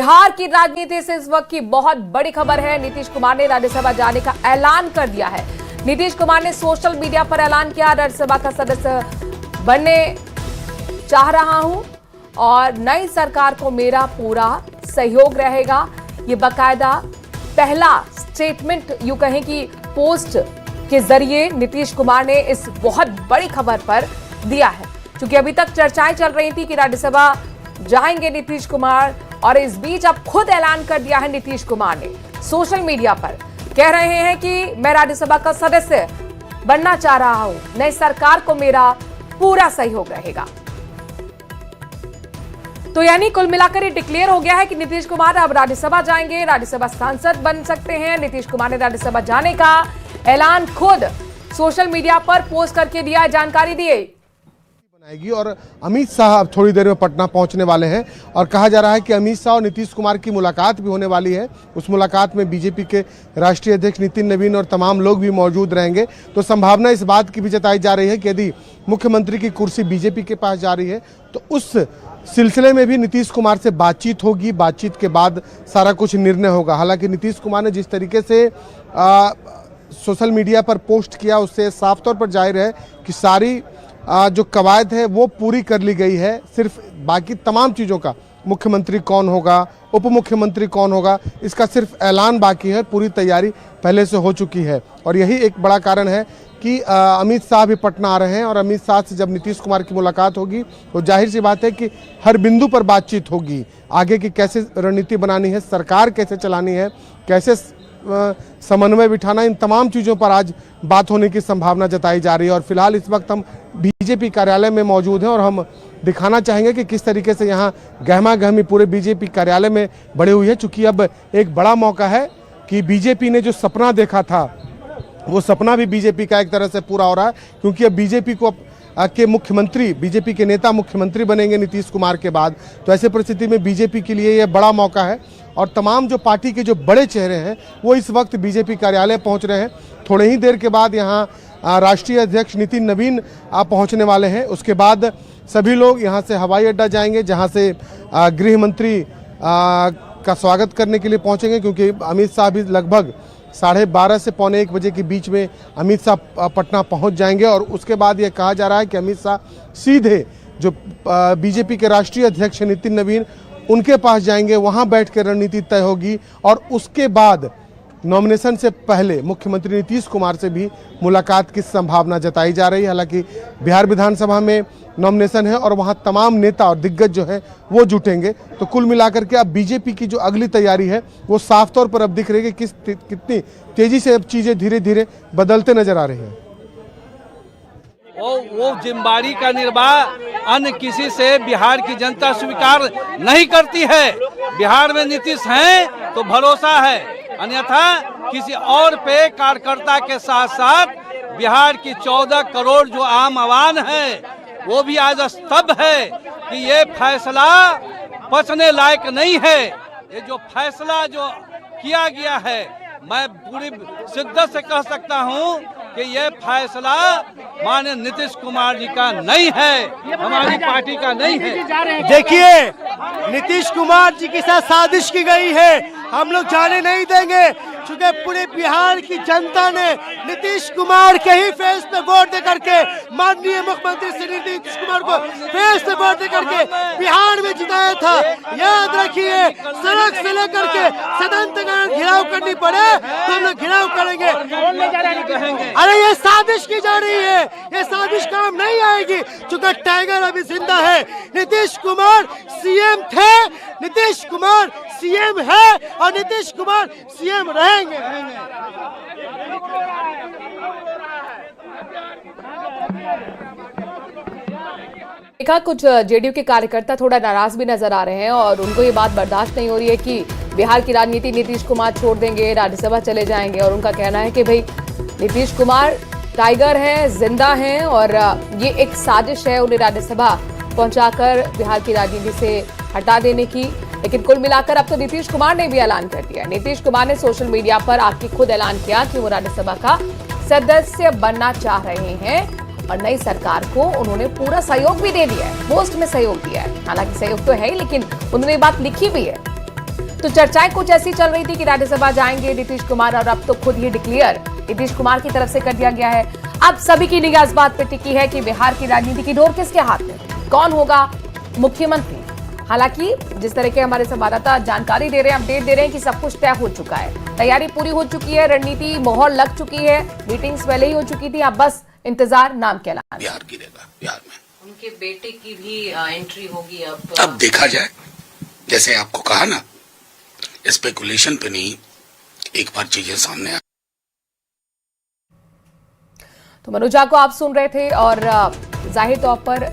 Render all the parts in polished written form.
बिहार की राजनीति से इस वक्त की बहुत बड़ी खबर है। नीतीश कुमार ने राज्यसभा जाने का ऐलान कर दिया है। नीतीश कुमार ने सोशल मीडिया पर ऐलान किया, राज्यसभा का सदस्य बनने चाह रहा हूं और नई सरकार को मेरा पूरा सहयोग रहेगा। ये बाकायदा पहला स्टेटमेंट यूं कहें कि पोस्ट के जरिए नीतीश कुमार ने इस बहुत बड़ी खबर पर दिया है। क्योंकि अभी तक चर्चाएं चल रही थी कि राज्यसभा जाएंगे नीतीश कुमार, और इस बीच अब खुद ऐलान कर दिया है नीतीश कुमार ने सोशल मीडिया पर। कह रहे हैं कि मैं राज्यसभा का सदस्य बनना चाह रहा हूं, नई सरकार को मेरा पूरा सहयोग रहेगा। तो यानी कुल मिलाकर ये डिक्लेयर हो गया है कि नीतीश कुमार अब राज्यसभा जाएंगे, राज्यसभा सांसद बन सकते हैं। नीतीश कुमार ने राज्यसभा जाने का ऐलान खुद सोशल मीडिया पर पोस्ट करके दिया, जानकारी दी बनाएगी। और अमित शाह अब थोड़ी देर में पटना पहुंचने वाले हैं और कहा जा रहा है कि अमित शाह और नीतीश कुमार की मुलाकात भी होने वाली है। उस मुलाकात में बीजेपी के राष्ट्रीय अध्यक्ष नितिन नवीन और तमाम लोग भी मौजूद रहेंगे। तो संभावना इस बात की भी जताई जा रही है कि यदि मुख्यमंत्री की कुर्सी बीजेपी के पास जा रही है तो उस सिलसिले में भी नीतीश कुमार से बातचीत होगी। बातचीत के बाद सारा कुछ निर्णय होगा। हालांकि नीतीश कुमार ने जिस तरीके से सोशल मीडिया पर पोस्ट किया, उससे साफ तौर पर जाहिर है कि सारी जो कवायद है वो पूरी कर ली गई है। सिर्फ बाकी तमाम चीज़ों का, मुख्यमंत्री कौन होगा, उप मुख्यमंत्री कौन होगा, इसका सिर्फ ऐलान बाकी है। पूरी तैयारी पहले से हो चुकी है और यही एक बड़ा कारण है कि अमित शाह भी पटना आ रहे हैं। और अमित शाह से जब नीतीश कुमार की मुलाकात होगी तो जाहिर सी बात है कि हर बिंदु पर बातचीत होगी। आगे की कैसे रणनीति बनानी है, सरकार कैसे चलानी है, कैसे समन्वय बिठाना, इन तमाम चीज़ों पर आज बात होने की संभावना जताई जा रही है। और फिलहाल इस वक्त हम बीजेपी कार्यालय में मौजूद हैं और हम दिखाना चाहेंगे कि किस तरीके से यहाँ गहमा गहमी पूरे बीजेपी कार्यालय में बढ़ी हुई है। चूँकि अब एक बड़ा मौका है कि बीजेपी ने जो सपना देखा था वो सपना भी बीजेपी का एक तरह से पूरा हो रहा है। क्योंकि अब बीजेपी को के मुख्यमंत्री, बीजेपी के नेता मुख्यमंत्री बनेंगे नीतीश कुमार के बाद। तो ऐसे परिस्थिति में बीजेपी के लिए यह बड़ा मौका है और तमाम जो पार्टी के जो बड़े चेहरे हैं वो इस वक्त बीजेपी कार्यालय पहुंच रहे हैं। थोड़े ही देर के बाद यहाँ राष्ट्रीय अध्यक्ष नितिन नवीन पहुंचने वाले हैं। उसके बाद सभी लोग यहाँ से हवाई अड्डा जाएंगे, जहाँ से गृह मंत्री का स्वागत करने के लिए पहुँचेंगे। क्योंकि अमित शाह भी लगभग 12:30 से 1:45 बजे के बीच में अमित शाह पटना पहुंच जाएंगे। और उसके बाद ये कहा जा रहा है कि अमित शाह सीधे जो बीजेपी के राष्ट्रीय अध्यक्ष नितिन नवीन उनके पास जाएंगे, वहां बैठ कर रणनीति तय होगी। और उसके बाद नॉमिनेशन से पहले मुख्यमंत्री नीतीश कुमार से भी मुलाकात की संभावना जताई जा रही है। हालांकि बिहार विधानसभा में नॉमिनेशन है और वहां तमाम नेता और दिग्गज जो है वो जुटेंगे। तो कुल मिलाकर के अब बीजेपी की जो अगली तैयारी है वो साफ तौर पर अब दिख रही है कि कितनी तेजी से अब चीजें धीरे धीरे बदलते नजर आ रही हैं। वो जिम्मेदारी का निर्वाह अन्य किसी से बिहार की जनता स्वीकार नहीं करती है। बिहार में नीतीश हैं तो भरोसा है, अन्यथा किसी और पे कार्यकर्ता के साथ साथ बिहार की 14 करोड़ जो आम आवाम है वो भी आज स्तब्ध है कि ये फैसला पचने लायक नहीं है। ये जो फैसला जो किया गया है, मैं पूरी शिद्दत से कह सकता हूं कि ये फैसला माननीय नीतीश कुमार जी का नहीं है, हमारी पार्टी का नहीं है। देखिए, नीतीश कुमार जी के साथ साजिश की गई है, हम लोग जाने नहीं देंगे। क्योंकि पूरे बिहार की जनता ने नीतीश कुमार के ही फेस पे वोट दे करके, माननीय मुख्यमंत्री श्री नीतीश कुमार को फेस पे वोट दे करके बिहार में जिताया था। याद रखिए, सड़क से लेकर के सदन तक घिराव करनी पड़े तो हम लोग घिराव करेंगे। अरे ये साजिश की जा रही है, ये साजिश काम नहीं आएगी। चूंकि टाइगर अभी जिंदा है, नीतीश कुमार सीएम थे, नीतीश कुमार सीएम है और नीतीश कुमार सीएम रहेंगे। देखा कुछ जेडीयू के कार्यकर्ता थोड़ा नाराज भी नजर आ रहे हैं और उनको ये बात बर्दाश्त नहीं हो रही है कि बिहार की राजनीति नीतीश कुमार छोड़ देंगे, राज्यसभा चले जाएंगे। और उनका कहना है कि भाई नीतीश कुमार टाइगर हैं, जिंदा हैं और ये एक साजिश है उन्हें राज्यसभा पहुंचाकर बिहार की राजनीति से हटा देने की। लेकिन कुल मिलाकर अब तो नीतीश कुमार ने भी ऐलान कर दिया। नीतीश कुमार ने सोशल मीडिया पर आके खुद ऐलान किया कि वो राज्यसभा का सदस्य बनना चाह रहे हैं और नई सरकार को उन्होंने पूरा सहयोग भी दे दिया है, पोस्ट में सहयोग दिया है। हालांकि सहयोग तो है ही, लेकिन उन्होंने बात लिखी भी है। तो चर्चाएं कुछ ऐसी चल रही थी कि राज्यसभा जाएंगे नीतीश कुमार, और अब तो खुद ही डिक्लेयर नीतीश कुमार की तरफ से कर दिया गया है। अब सभी की निगाह इस बात पर टिकी है कि बिहार की राजनीति की डोर किसके हाथ में, कौन होगा मुख्यमंत्री। हालांकि जिस तरह के हमारे संवाददाता जानकारी दे रहे हैं, अपडेट दे रहे हैं कि सब कुछ तय हो चुका है, तैयारी पूरी हो चुकी है, रणनीति मोहर लग चुकी है, मीटिंग्स पहले ही हो चुकी थी, अब बस इंतजार नाम के ऐलान। बिहार गिरेगा, बिहार में उनके बेटे की भी एंट्री होगी। अब देखा जाए, जैसे आपको कहा ना, स्पेकुलेशन पे नहीं, एक बार चीजें सामने आ। तो मनुजा को आप सुन रहे थे, और जाहिर तौर पर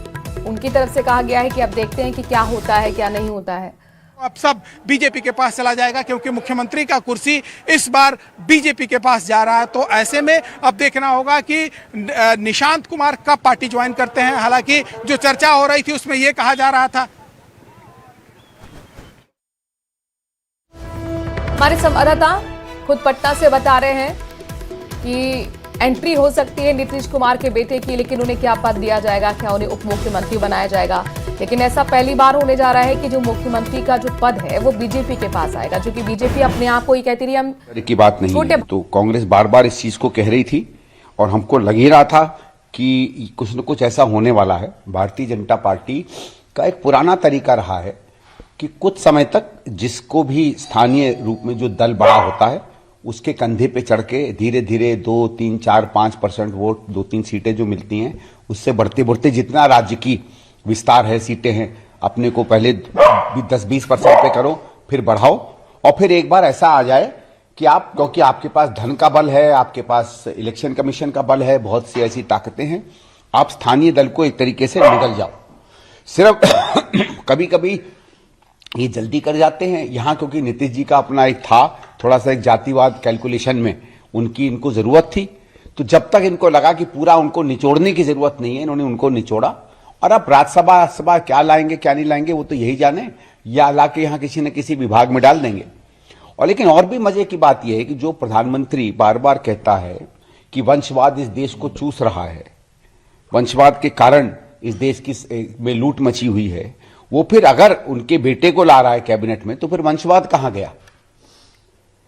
उनकी तरफ से कहा गया है कि अब देखते हैं कि क्या होता है क्या नहीं होता है। अब सब बीजेपी के पास चला जाएगा, क्योंकि मुख्यमंत्री का कुर्सी इस बार बीजेपी के पास जा रहा है। तो ऐसे में अब देखना होगा कि निशांत कुमार कब पार्टी ज्वाइन करते हैं। हालांकि जो चर्चा हो रही थी उसमें यह कहा जा रहा था। हमारे संवाददाता खुद पटना से बता रहे हैं कि एंट्री हो सकती है नीतीश कुमार के बेटे की, लेकिन उन्हें क्या पद दिया जाएगा, क्या उन्हें उप मुख्यमंत्री बनाया जाएगा। लेकिन ऐसा पहली बार होने जा रहा है कि जो मुख्यमंत्री का जो पद है वो बीजेपी के पास आएगा, जो कि बीजेपी अपने आप को ही कहती रही हम की बात नहीं है। तो कांग्रेस बार बार इस चीज को कह रही थी और हमको लग ही रहा था कि कुछ न कुछ ऐसा होने वाला है। भारतीय जनता पार्टी का एक पुराना तरीका रहा है कि कुछ समय तक जिसको भी स्थानीय रूप में जो दल बड़ा होता है उसके कंधे पे चढ़ के धीरे धीरे 2, 3, 4, 5% वोट, 2-3 सीटें जो मिलती हैं उससे बढ़ते बढ़ते जितना राज्य की विस्तार है, सीटें हैं, अपने को पहले 10-20% पे करो, फिर बढ़ाओ, और फिर एक बार ऐसा आ जाए कि आप, क्योंकि आपके पास धन का बल है, आपके पास इलेक्शन कमीशन का बल है, बहुत सी ऐसी ताकतें हैं, आप स्थानीय दल को एक तरीके से निगल जाओ। सिर्फ कभी कभी ये जल्दी कर जाते हैं यहाँ, क्योंकि नीतीश जी का अपना एक था थोड़ा सा एक जातिवाद कैलकुलेशन में इनको जरूरत थी। तो जब तक इनको लगा कि पूरा उनको निचोड़ने की जरूरत नहीं है, इन्होंने उनको निचोड़ा। और अब राज्यसभा क्या लाएंगे क्या नहीं लाएंगे वो तो यही जाने, या ला के यहाँ किसी न किसी विभाग में डाल देंगे। और लेकिन और भी मजे की बात यह है कि जो प्रधानमंत्री बार बार कहता है कि वंशवाद इस देश को चूस रहा है, वंशवाद के कारण इस देश की में लूट मची हुई है, वो फिर अगर उनके बेटे को ला रहा है कैबिनेट में, तो फिर वंशवाद कहां गया।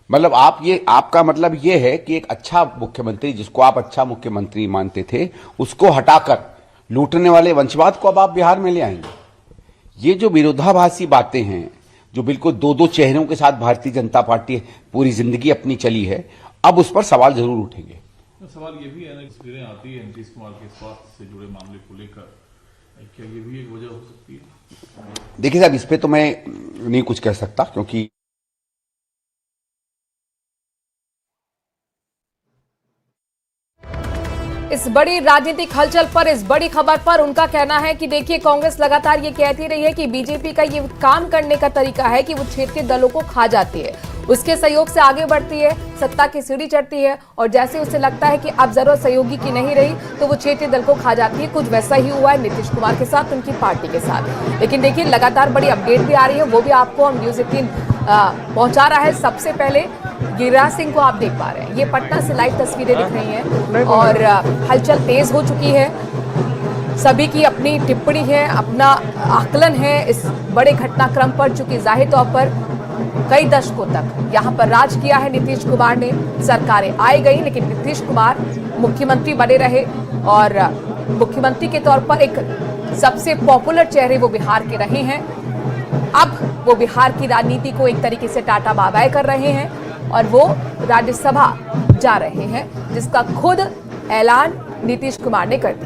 मतलब आपका मतलब ये है कि एक अच्छा मुख्यमंत्री, जिसको आप अच्छा मुख्यमंत्री मानते थे, उसको हटाकर लूटने वाले वंशवाद को अब आप बिहार में ले आएंगे। ये जो विरोधाभासी बातें हैं, जो बिल्कुल दो चेहरों के साथ भारतीय जनता पार्टी पूरी जिंदगी अपनी चली है, अब उस पर सवाल जरूर उठेंगे। सवाल ये भी है ना, तस्वीरें आती है नीतीश कुमार के स्वास्थ्य से जुड़े मामले को लेकर, क्या ये भी एक वजह हो सकती है? देखिए साहब, इस पे तो मैं नहीं कुछ कह सकता, क्योंकि इस बड़ी राजनीतिक हलचल पर, इस बड़ी खबर पर उनका कहना है कि देखिए, कांग्रेस लगातार ये कहती रही है कि बीजेपी का ये काम करने का तरीका है कि वो क्षेत्रीय दलों को खा जाती है, उसके सहयोग से आगे बढ़ती है, सत्ता की सीढ़ी चढ़ती है, और जैसे उसे लगता है कि अब जरूरत सहयोगी की नहीं रही तो वो क्षेत्रीय दल को खा जाती है। कुछ वैसा ही हुआ है नीतीश कुमार के साथ, उनकी पार्टी के साथ। लेकिन देखिए, लगातार बड़ी अपडेट भी आ रही है, वो भी आपको हम न्यूज़ 18 पहुंचा रहा है। सबसे पहले गिरिराज सिंह को आप देख पा रहे हैं, ये पटना से लाइव तस्वीरें दिख रही हैं, और हलचल तेज हो चुकी है। सभी की अपनी टिप्पणी है, अपना आकलन है इस बड़े घटनाक्रम पर, चूंकि जाहिर तौर पर कई दशकों तक यहाँ पर राज किया है नीतीश कुमार ने। सरकारें आई गई, लेकिन नीतीश कुमार मुख्यमंत्री बने रहे, और मुख्यमंत्री के तौर पर एक सबसे पॉपुलर चेहरे वो बिहार के रहे हैं। अब वो बिहार की राजनीति को एक तरीके से टाटा बाय बाय कर रहे हैं, और वो राज्यसभा जा रहे हैं, जिसका खुद ऐलान नीतीश कुमार ने कर दिया।